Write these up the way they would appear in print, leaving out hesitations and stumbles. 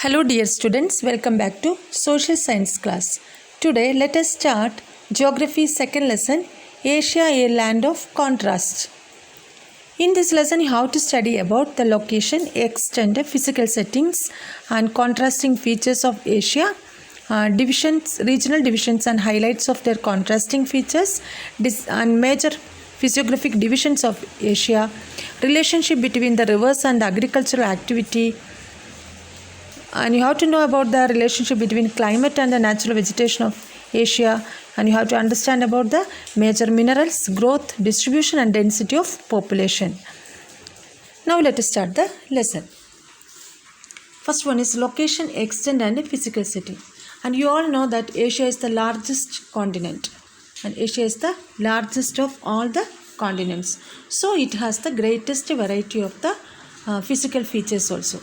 Hello dear students, welcome back to Social Science class. Today let us start Geography second lesson, Asia a land of contrast. In this lesson you have to study about the location, extent, physical settings and contrasting features of Asia, divisions, regional divisions and highlights of their contrasting features and major physiographic divisions of Asia, relationship between the rivers and agricultural activity, and you have to know about the relationship between climate and the natural vegetation of Asia, and you have to understand about the major minerals, growth, distribution and density of population. Now let us start the lesson. First one is location, extent and physical setting. And you all know that Asia is the largest continent, and Asia is the largest of all the continents. So it has the greatest variety of the physical features also.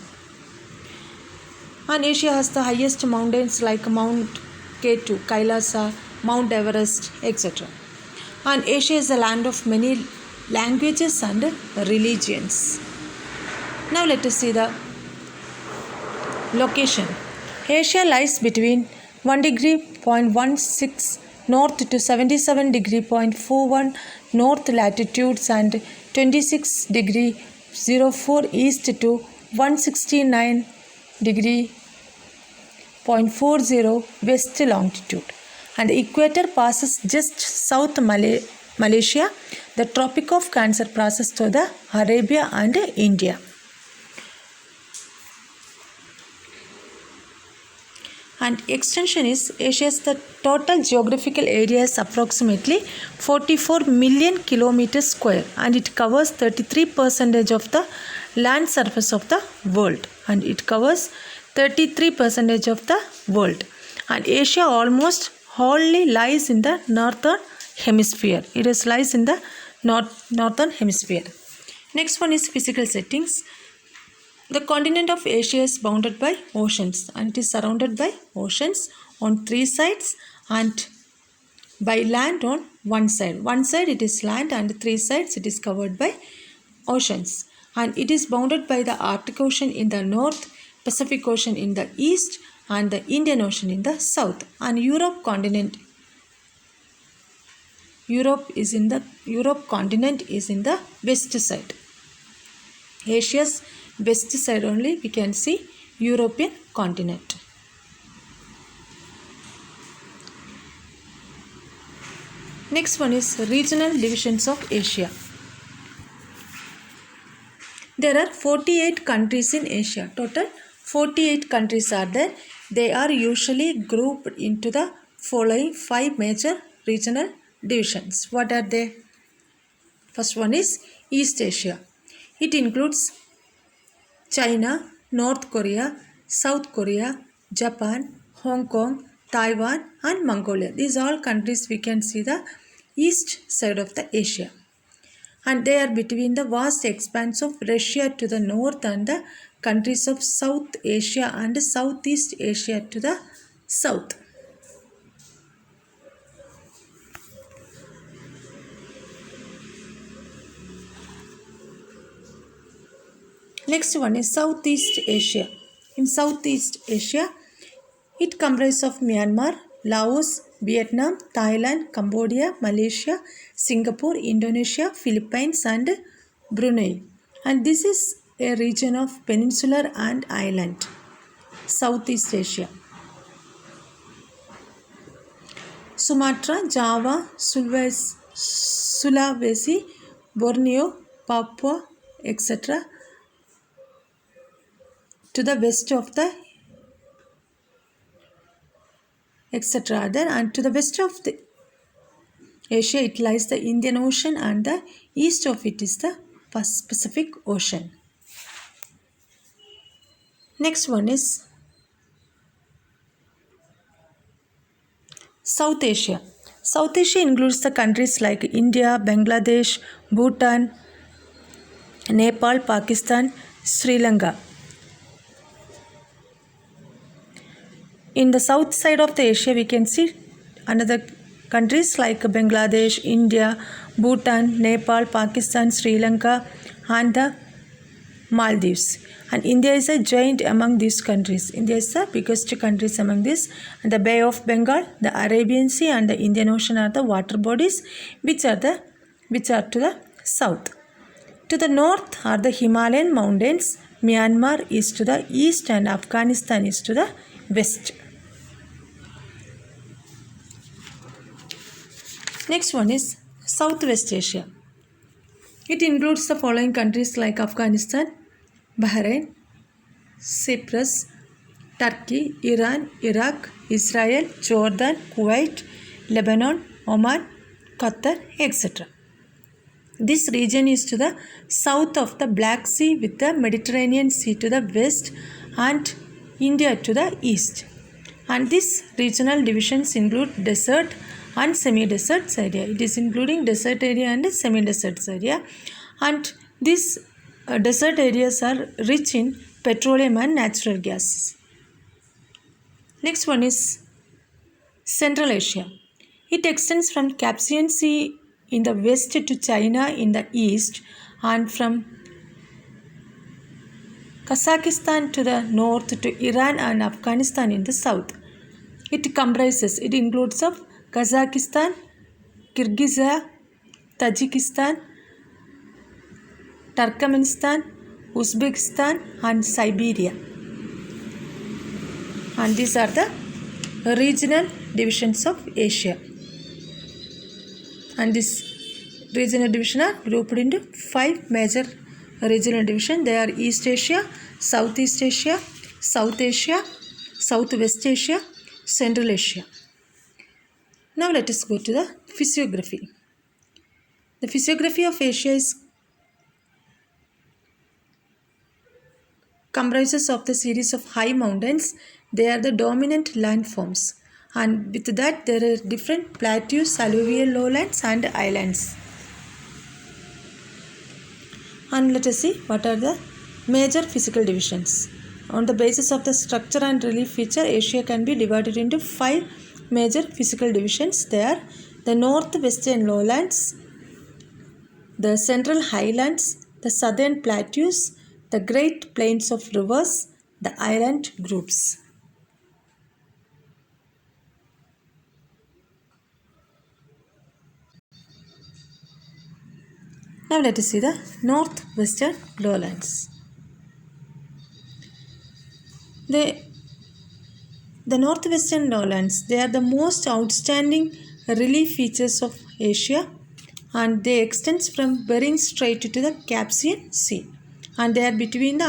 And Asia has the highest mountains like Mount K2, Kailasa, Mount Everest, etc. And Asia is the land of many languages and religions. Now let us see the location. Asia lies between 1 degree 0.16 north to 77 degree 0.41 north latitudes and 26 degree 04 east to 169 degree 0.40 west longitude, and the equator passes just south Malaysia. The Tropic of Cancer passes through the Arabia and India. And extension is Asia's the total geographical area is approximately 44 million kilometers square, and it covers 33% of the land surface of the world, and it covers 33% of the world. And Asia almost wholly lies in the northern hemisphere. It lies in the northern hemisphere. Next one is physical settings. The continent of Asia is bounded by oceans, and it is surrounded by oceans on three sides and by land on one side. One side it is land and three sides it is covered by oceans. And it is bounded by the Arctic Ocean in the north, Pacific Ocean in the east and the Indian Ocean in the south. And Europe continent is in the west side. Asia's west side only we can see European continent. Next one is regional divisions of Asia. There are 48 countries in Asia. Total 48 countries are there. They are usually grouped into the following 5 major regional divisions. What are they? First one is East Asia. It includes China, North Korea, South Korea, Japan, Hong Kong, Taiwan and Mongolia. These all countries we can see the east side of the Asia. And they are between the vast expanse of Russia to the north and the countries of South Asia and Southeast Asia to the south. Next one is Southeast Asia. In Southeast Asia, it comprises of Myanmar, Laos, Vietnam, Thailand, Cambodia, Malaysia, Singapore, Indonesia, Philippines and Brunei. And this is a region of peninsular and island. Southeast Asia. Sumatra, Java, Sulawesi, Borneo, Papua, etc. to the west of the etc. are there, and to the west of the Asia it lies the Indian Ocean and the east of it is the Pacific Ocean. Next one is South Asia. South Asia includes the countries like India, Bangladesh, Bhutan, Nepal, Pakistan, Sri Lanka. In the south side of the Asia we can see another countries like Bangladesh, India, Bhutan, Nepal, Pakistan, Sri Lanka and the Maldives. and India is a giant among these countries. India is the biggest countries among this. And the Bay of Bengal, the Arabian Sea, and the Indian Ocean are the water bodies which are to the south. To the north are the Himalayan mountains. Myanmar is to the east and Afghanistan is to the west. Next one is Southwest Asia. It includes the following countries like Afghanistan, Bahrain, Cyprus, Turkey, Iran, Iraq, Israel, Jordan, Kuwait, Lebanon, Oman, Qatar, etc. This region is to the south of the Black Sea with the Mediterranean Sea to the west and India to the east. And these regional divisions include desert and semi-desert area. It is including desert area and semi-desert area. And these desert areas are rich in petroleum and natural gases. Next one is Central Asia. It extends from Caspian Sea in the west to China in the east and from Kazakhstan to the north to Iran and Afghanistan in the south. It includes of Kazakhstan, Kyrgyzstan, Tajikistan, Turkmenistan, Uzbekistan and Siberia. And these are the regional divisions of Asia. And this regional division are grouped into 5 major regional divisions. They are East Asia, Southeast Asia, South Asia, Southwest Asia, Central Asia. Now let us go to the physiography. The physiography of Asia comprises of the series of high mountains. They are the dominant landforms, and with that there are different plateaus, alluvial lowlands and islands. And let us see what are the major physical divisions. On the basis of the structure and relief feature, Asia can be divided into 5 major physical divisions. They are the northwestern lowlands, the central highlands, the southern plateaus, the great plains of rivers, the island groups. Now let us see the northwestern lowlands. The northwestern lowlands, they are the most outstanding relief features of Asia, and they extend from Bering Strait to the Caspian Sea, and they are between the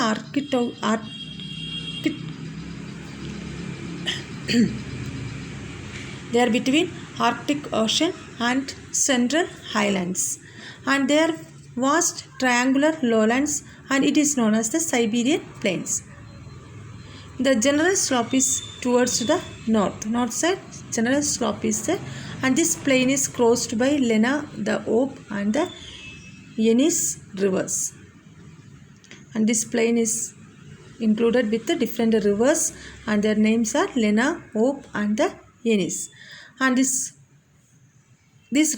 Arctic Ocean and Central Highlands, and they are vast triangular lowlands, and it is known as the Siberian Plains. The general slope is towards the north side. General slope is there, and this plain is crossed by Lena, the Ob and the Yenis rivers. And this plain is included with the different rivers, and their names are Lena, Ob and the Yenis. And these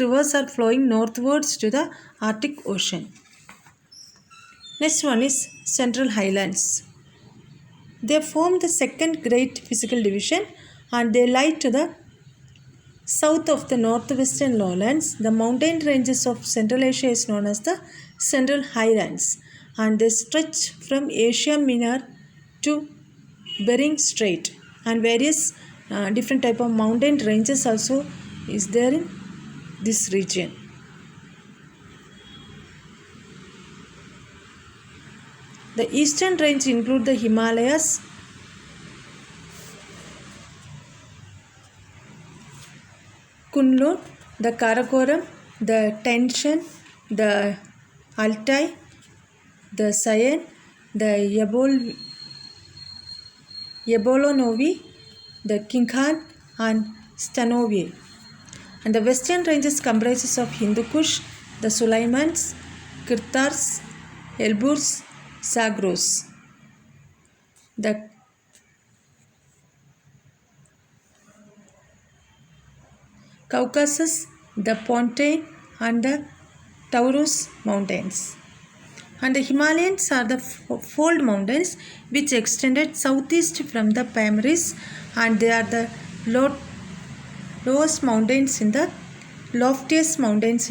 rivers are flowing northwards to the Arctic Ocean. Next one is Central Highlands. They form the second great physical division, and they lie to the south of the northwestern lowlands. The mountain ranges of Central Asia is known as the Central Highlands, and they stretch from Asia Minor to Bering Strait, and various different type of mountain ranges also is there in this region. The eastern range include the Himalayas, Kunlun, the Karakoram, the Tian Shan, the Altai, the Sayan, the Yabolonovi, the Kinghan and Stanovia. And the western ranges comprises of Hindu Kush, the Sulaimans, Kirtars, Elburs, Zagros. The Caucasus, the Pontine and the Taurus mountains. And the Himalayas are the fold mountains which extended southeast from the Pamirs, and they are the loftiest mountains in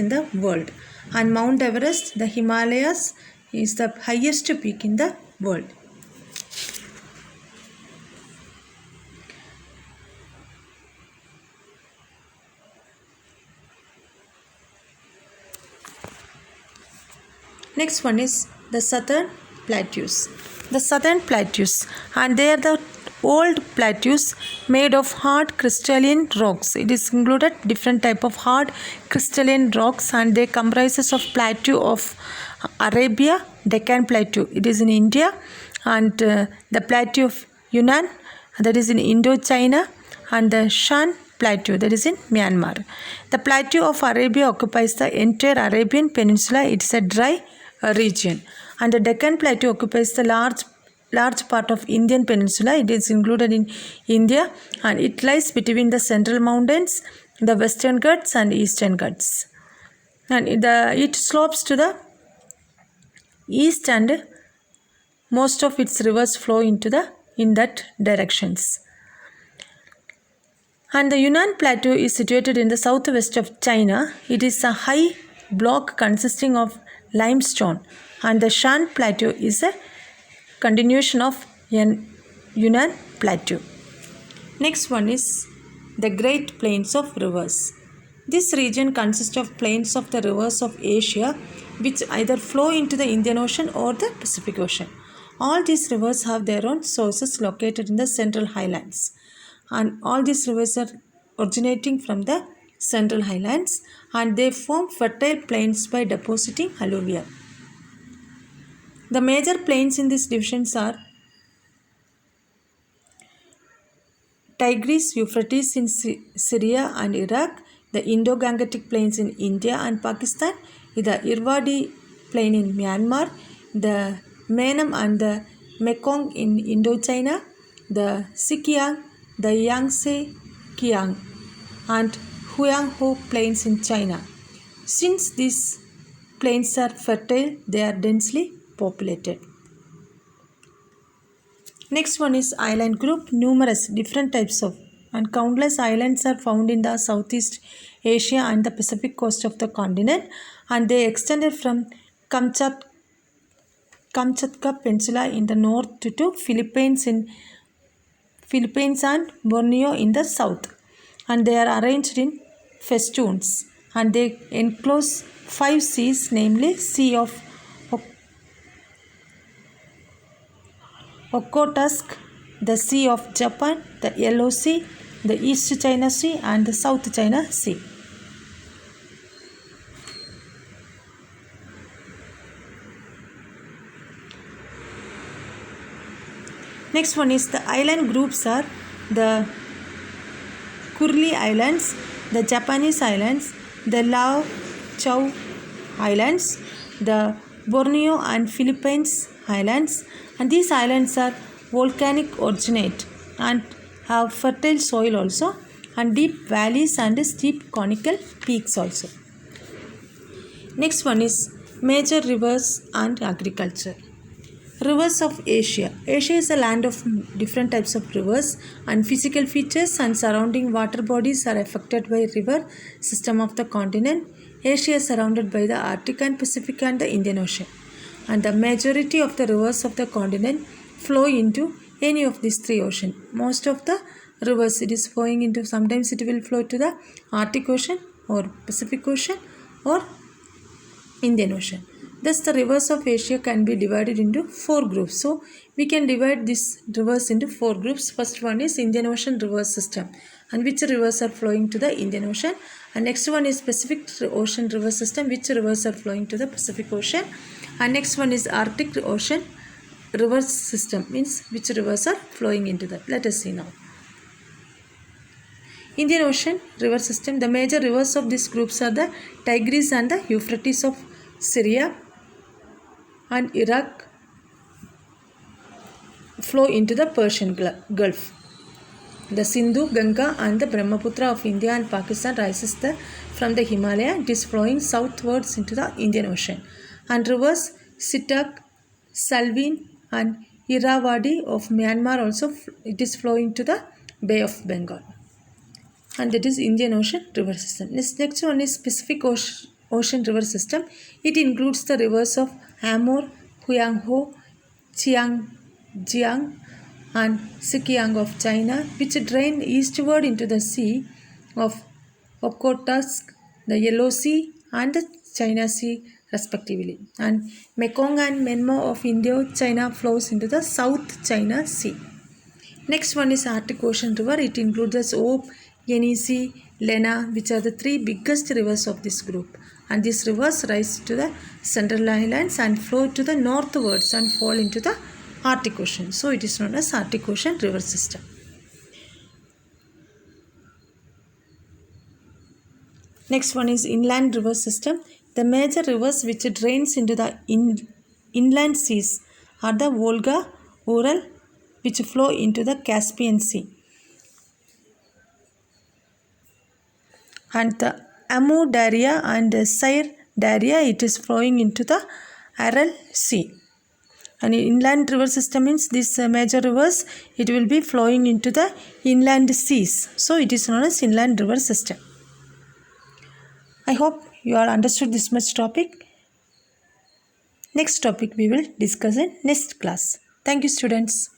the world. And Mount Everest, the Himalayas, is the highest peak in the world. Next one is the southern plateaus. The southern plateaus, and they are the old plateaus made of hard crystalline rocks. It is included different type of hard crystalline rocks, and they comprises of plateau of Arabia, Deccan Plateau. It is in India, and the plateau of Yunnan, that is in Indochina, and the Shan Plateau, that is in Myanmar. The plateau of Arabia occupies the entire Arabian Peninsula. It is a dry region, and the Deccan Plateau occupies the large part of Indian Peninsula. It is included in India, and it lies between the Central Mountains, the Western Ghats, and Eastern Ghats, and it slopes to the east, and most of its rivers flow in that directions. And the Yunnan Plateau is situated in the southwest of China. It is a high block consisting of limestone, and the Shan Plateau is a continuation of Yunnan Plateau. Next one is the Great Plains of Rivers. This region consists of plains of the rivers of Asia, which either flow into the Indian Ocean or the Pacific Ocean. All these rivers have their own sources located in the Central Highlands, and all these rivers are originating from the Central Highlands, and they form fertile plains by depositing alluvia. The major plains in these divisions are Tigris, Euphrates in Syria and Iraq, the Indo-Gangetic plains in India and Pakistan, the Irrawaddy plain in Myanmar, the Mekong and the Mekong in Indochina, the Xinjiang, the Yangtze Kiang, and Huanghe plains in China. Since these plains are fertile, they are densely populated. Next one is island group. Numerous different types of and countless islands are found in the Southeast Asia and the Pacific coast of the continent, and they extended from Kamchatka Peninsula in the north to Philippines and Borneo in the south, and they are arranged in festoons, and they enclose 5 seas, namely Sea of Okhotsk, the Sea of Japan, the Yellow Sea, the East China Sea, and the South China Sea. Next one is the island groups are the Kurili Islands, the Japanese Islands, the Lau Chau Islands, the Borneo and Philippines Islands, and these islands are volcanic originate and have fertile soil also, and deep valleys and steep conical peaks also. Next one is major rivers and agriculture. Rivers of Asia. Asia is a land of different types of rivers, and physical features and surrounding water bodies are affected by river system of the continent. Asia is surrounded by the Arctic and Pacific and the Indian Ocean, and the majority of the rivers of the continent flow into any of these 3 oceans. Most of the rivers it is flowing into, sometimes it will flow to the Arctic Ocean or Pacific Ocean or Indian Ocean. Thus, the rivers of Asia can be divided into 4 groups. So, we can divide these rivers into 4 groups. First one is Indian Ocean river system, and which rivers are flowing to the Indian Ocean. And next one is Pacific Ocean river system, which rivers are flowing to the Pacific Ocean. And next one is Arctic Ocean river system, means which rivers are flowing into that. Let us see now. Indian Ocean river system, the major rivers of these groups are the Tigris and the Euphrates of Syria and Iraq flow into the Persian Gulf. The Sindhu, Ganga and the Brahmaputra of India and Pakistan rises from the Himalaya. It is flowing southwards into the Indian Ocean. And rivers Sitak, Salween and Irrawaddy of Myanmar also it is flowing to the Bay of Bengal. And that is Indian Ocean river system. Next one is Pacific Ocean river system. It includes the rivers of Amur, Huanghe, Jiang and Sikiang of China, which drain eastward into the Sea of Okhotsk, the Yellow Sea and the China Sea respectively. And Mekong and Menmo of Indo-China flows into the South China Sea. Next one is Arctic Ocean river. It includes the Ob, Yenisei, Lena, which are the three biggest rivers of this group. And these rivers rise to the central highlands and flow to the northwards and fall into the Arctic Ocean. So it is known as Arctic Ocean river system. Next one is inland river system. The major rivers which drains into the inland seas are the Volga, Ural, which flow into the Caspian Sea, and the Amu Darya and Sair Darya, it is flowing into the Aral Sea. And inland river system means these major rivers, it will be flowing into the inland seas. So it is known as inland river system. I hope you all understood this much topic. Next topic we will discuss in next class. Thank you, students.